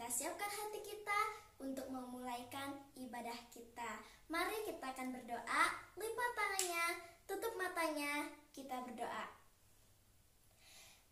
kita siapkan hati kita untuk memulaikan ibadah kita. Mari kita akan berdoa, lipat tangannya, tutup matanya, kita berdoa.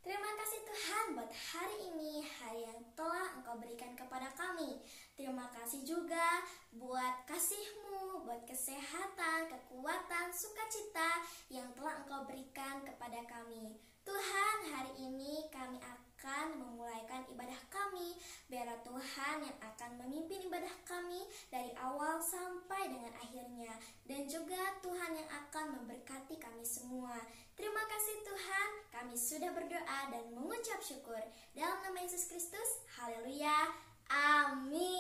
Terima kasih Tuhan buat hari ini, hari yang telah Engkau berikan kepada kami. Terima kasih juga buat kasih-Mu, buat kesehatan, kekuatan, sukacita yang telah Engkau berikan kepada kami. Tuhan, hari ini kami akan memulaikan ibadah kami. Biarlah Tuhan yang akan memimpin ibadah kami dari awal sampai dengan akhirnya. Dan juga Tuhan yang akan memberkati kami semua. Terima kasih Tuhan, kami sudah berdoa dan mengucap syukur. Dalam nama Yesus Kristus, haleluya, amin.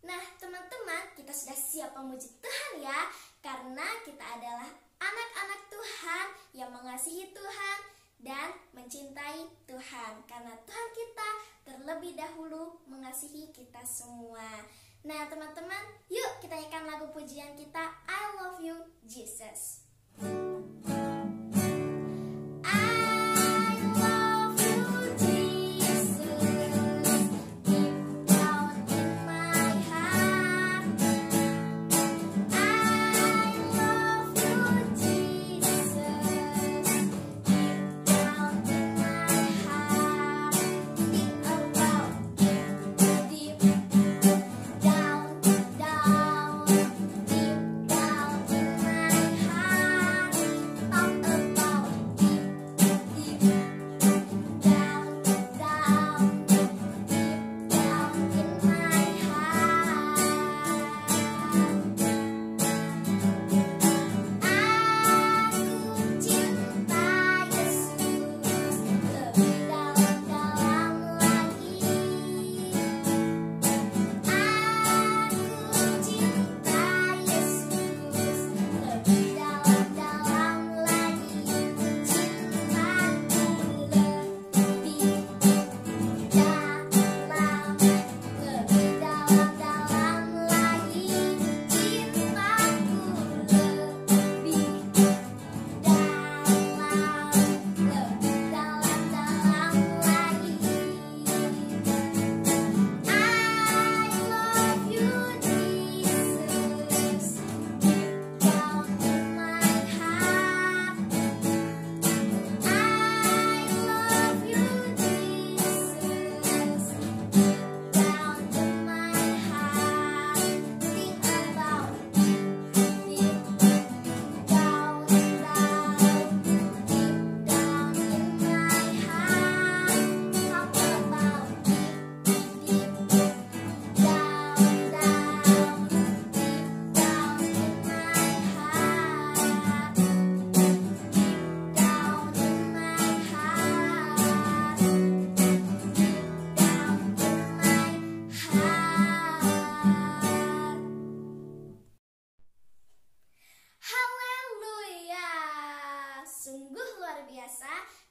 Nah teman-teman, kita sudah siap memuji Tuhan ya. Karena kita adalah anak-anak Tuhan yang mengasihi Tuhan dan mencintai Tuhan. Karena Tuhan kita terlebih dahulu mengasihi kita semua. Nah teman-teman, yuk kita nyanyikan lagu pujian kita, I Love You Jesus.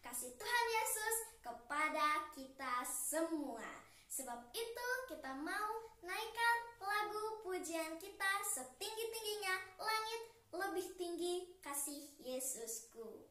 Kasih Tuhan Yesus kepada kita semua. Sebab itu kita mau naikkan lagu pujian kita setinggi-tingginya, langit lebih tinggi kasih Yesusku.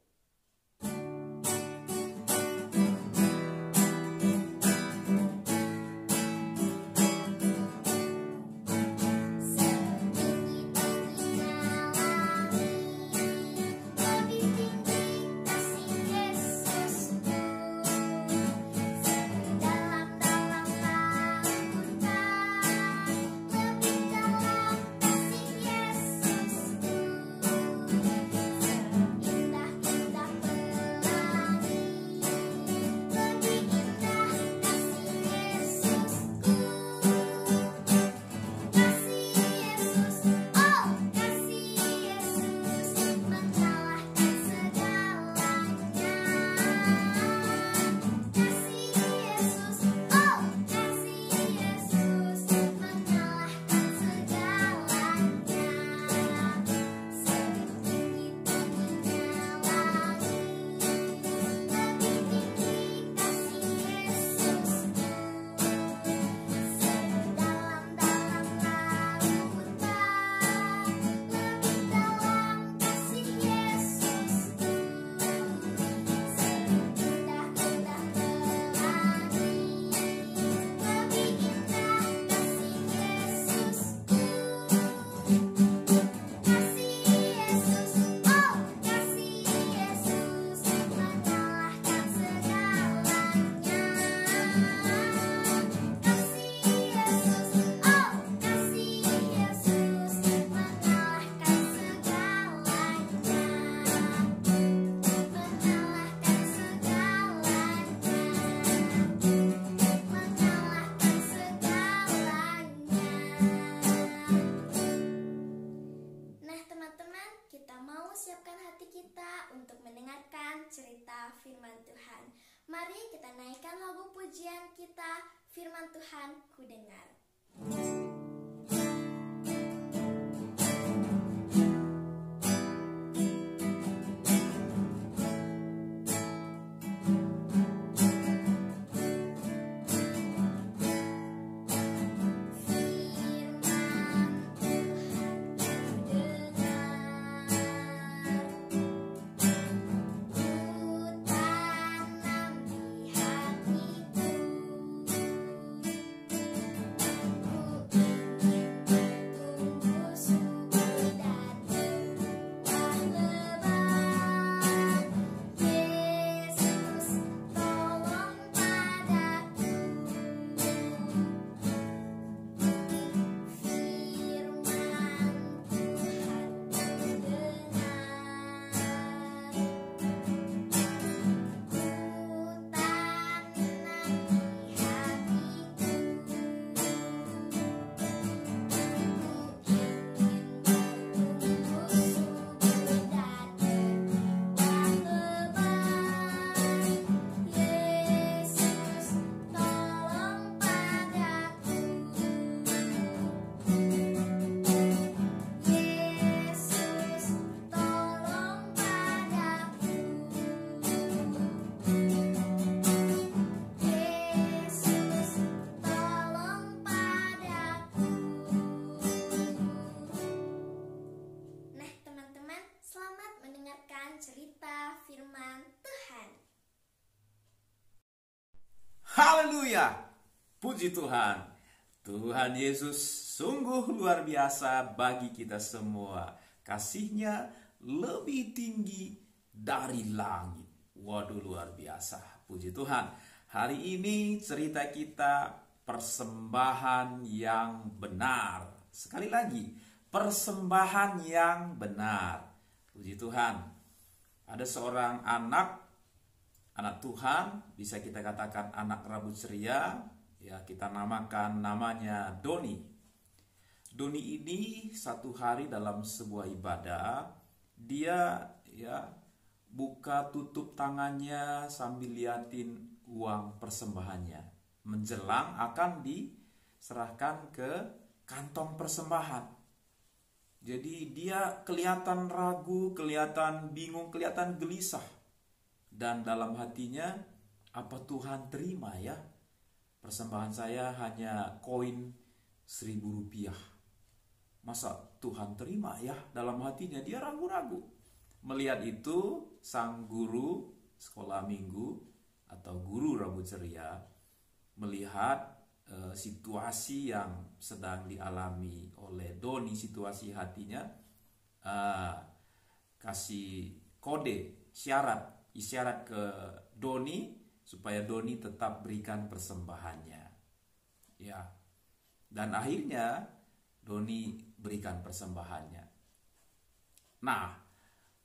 Indah Mari kita naikkan lagu pujian kita, Firman Tuhan ku dengar. Haleluya, puji Tuhan. Tuhan Yesus sungguh luar biasa bagi kita semua. Kasih-Nya lebih tinggi dari langit. Waduh, luar biasa, puji Tuhan. Hari ini cerita kita persembahan yang benar. Sekali lagi, persembahan yang benar. Puji Tuhan. Ada seorang anak Tuhan, bisa kita katakan anak rambut ceria, ya kita namakan namanya Doni. Doni ini satu hari dalam sebuah ibadah, dia ya buka tutup tangannya sambil liatin uang persembahannya, menjelang akan diserahkan ke kantong persembahan. Jadi dia kelihatan ragu, kelihatan bingung, kelihatan gelisah. Dan dalam hatinya, apa Tuhan terima ya? Persembahan saya hanya koin 1.000 rupiah. Masa Tuhan terima ya? Dalam hatinya dia ragu-ragu. Melihat itu, sang guru sekolah minggu atau guru rambut ceria melihat situasi yang sedang dialami oleh Doni, situasi hatinya, kasih kode, isyarat ke Doni supaya Doni tetap berikan persembahannya. Ya. Dan akhirnya Doni berikan persembahannya. Nah,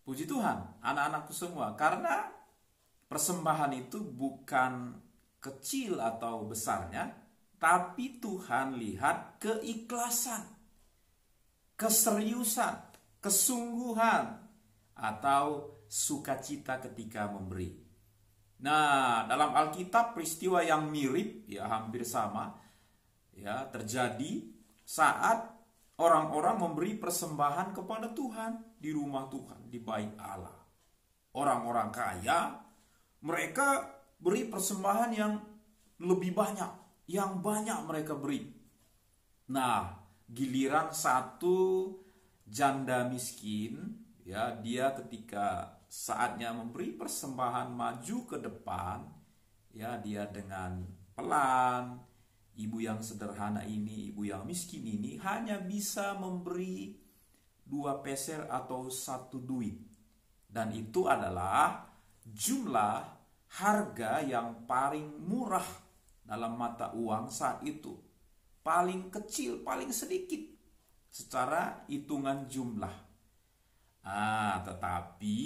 puji Tuhan, anak-anakku semua, karena persembahan itu bukan kecil atau besarnya, tapi Tuhan lihat keikhlasan, keseriusan, kesungguhan, atau sukacita ketika memberi. Nah, dalam Alkitab peristiwa yang mirip, ya hampir sama, ya terjadi saat orang-orang memberi persembahan kepada Tuhan di rumah Tuhan, di bait Allah. Orang-orang kaya, mereka beri persembahan yang lebih banyak, yang banyak mereka beri. Nah, giliran satu janda miskin, ya dia ketika saatnya memberi persembahan maju ke depan, ya dia dengan pelan, ibu yang sederhana ini, ibu yang miskin ini hanya bisa memberi 2 peser atau 1 duit. Dan itu adalah jumlah harga yang paling murah dalam mata uang saat itu. Paling kecil, paling sedikit secara hitungan jumlah. Tetapi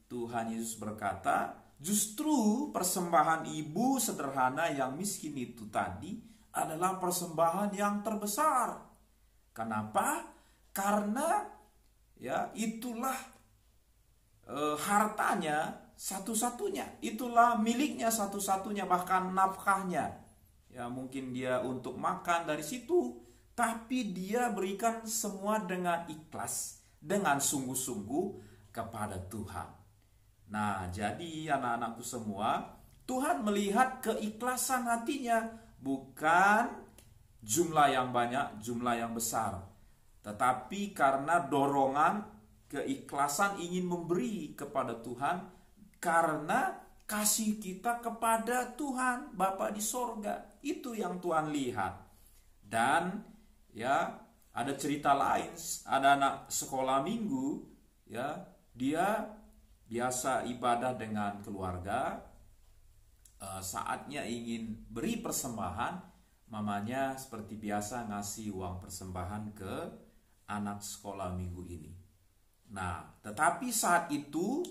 Tuhan Yesus berkata, justru persembahan ibu sederhana yang miskin itu tadi adalah persembahan yang terbesar. Kenapa? Karena ya itulah hartanya satu-satunya, itulah miliknya satu-satunya, bahkan nafkahnya. Ya mungkin dia untuk makan dari situ, tapi dia berikan semua dengan ikhlas, dengan sungguh-sungguh kepada Tuhan. Nah, jadi anak-anakku semua, Tuhan melihat keikhlasan hatinya, bukan jumlah yang banyak, jumlah yang besar. Tetapi karena dorongan, keikhlasan ingin memberi kepada Tuhan, karena kasih kita kepada Tuhan, Bapa di sorga. Itu yang Tuhan lihat. Dan ya, ada cerita lain, ada anak sekolah minggu, ya, dia biasa ibadah dengan keluarga, saatnya ingin beri persembahan, mamanya seperti biasa ngasih uang persembahan ke anak sekolah minggu ini. Nah, tetapi saat itu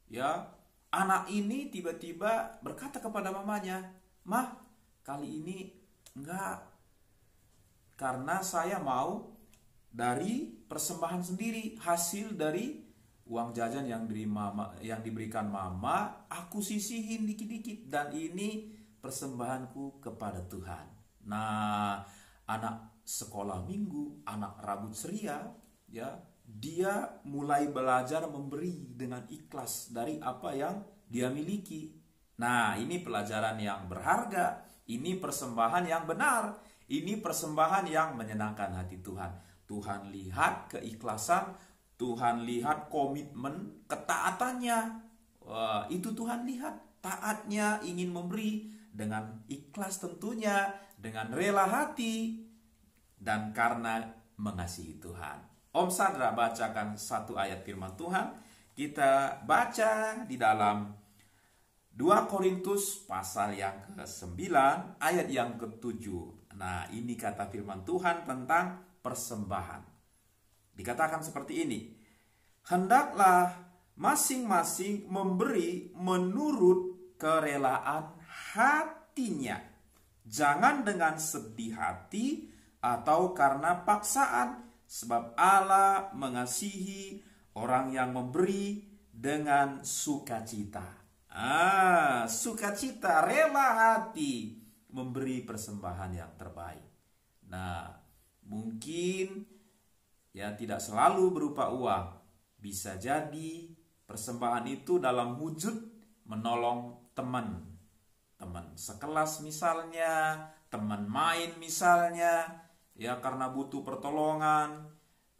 ya, anak ini tiba-tiba berkata kepada mamanya, "Mah, kali ini enggak, karena saya mau dari persembahan sendiri, hasil dari uang jajan yang diberikan mama, aku sisihin dikit-dikit, dan ini persembahanku kepada Tuhan." Nah, anak sekolah minggu, anak rambut ceria, ya, dia mulai belajar memberi dengan ikhlas dari apa yang dia miliki. Nah, ini pelajaran yang berharga, ini persembahan yang benar, ini persembahan yang menyenangkan hati Tuhan. Tuhan lihat keikhlasan, Tuhan lihat komitmen, ketaatannya. Itu Tuhan lihat, taatnya, ingin memberi dengan ikhlas tentunya, dengan rela hati, dan karena mengasihi Tuhan. Om Sadra bacakan satu ayat firman Tuhan. Kita baca di dalam 2 Korintus pasal yang ke-9 ayat yang ke-7. Nah, ini kata firman Tuhan tentang persembahan. Dikatakan seperti ini, "Hendaklah masing-masing memberi menurut kerelaan hatinya, jangan dengan sedih hati atau karena paksaan, sebab Allah mengasihi orang yang memberi dengan sukacita." Sukacita, rela hati memberi persembahan yang terbaik. Nah, mungkin ya tidak selalu berupa uang. Bisa jadi persembahan itu dalam wujud menolong teman sekelas misalnya, teman main misalnya, ya karena butuh pertolongan,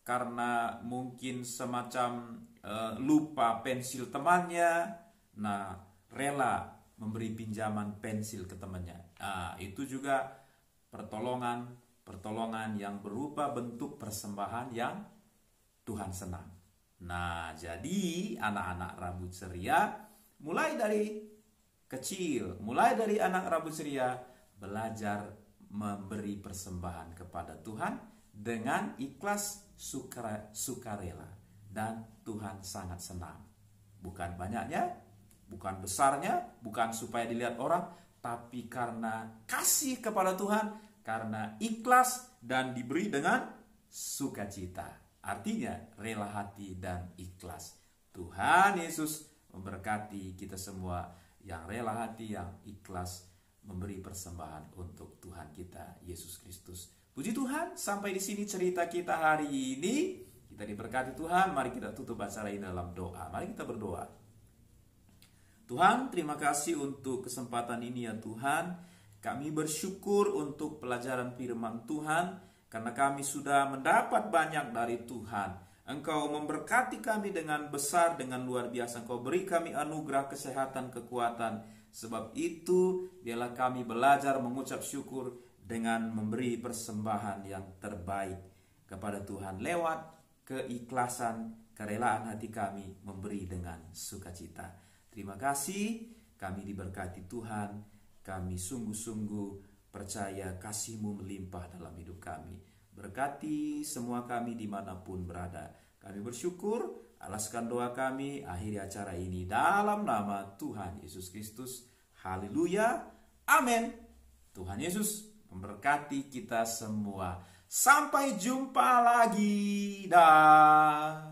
karena mungkin semacam lupa pensil temannya, nah rela memberi pinjaman pensil ke temannya. Itu juga pertolongan yang berupa bentuk persembahan yang Tuhan senang. Nah, jadi anak-anak rambut ceria mulai dari kecil, mulai dari anak rambut ceria belajar memberi persembahan kepada Tuhan dengan ikhlas, sukarela, dan Tuhan sangat senang. Bukan banyaknya, bukan besarnya, bukan supaya dilihat orang, tapi karena kasih kepada Tuhan, karena ikhlas dan diberi dengan sukacita. Artinya rela hati dan ikhlas. Tuhan Yesus memberkati kita semua yang rela hati, yang ikhlas memberi persembahan untuk Tuhan kita Yesus Kristus. Puji Tuhan, sampai di sini cerita kita hari ini. Kita diberkati Tuhan. Mari kita tutup acara ini dalam doa. Mari kita berdoa. Tuhan, terima kasih untuk kesempatan ini ya Tuhan. Kami bersyukur untuk pelajaran firman Tuhan, karena kami sudah mendapat banyak dari Tuhan. Engkau memberkati kami dengan besar, dengan luar biasa. Engkau beri kami anugerah kesehatan, kekuatan. Sebab itu, biarlah kami belajar mengucap syukur dengan memberi persembahan yang terbaik kepada Tuhan. Lewat keikhlasan, kerelaan hati kami memberi dengan sukacita. Terima kasih, kami diberkati Tuhan. Kami sungguh-sungguh percaya kasih-Mu melimpah dalam hidup kami. Berkati semua kami dimanapun berada. Kami bersyukur, alaskan doa kami, akhiri acara ini dalam nama Tuhan Yesus Kristus. Haleluya, amin. Tuhan Yesus memberkati kita semua. Sampai jumpa lagi. Dah.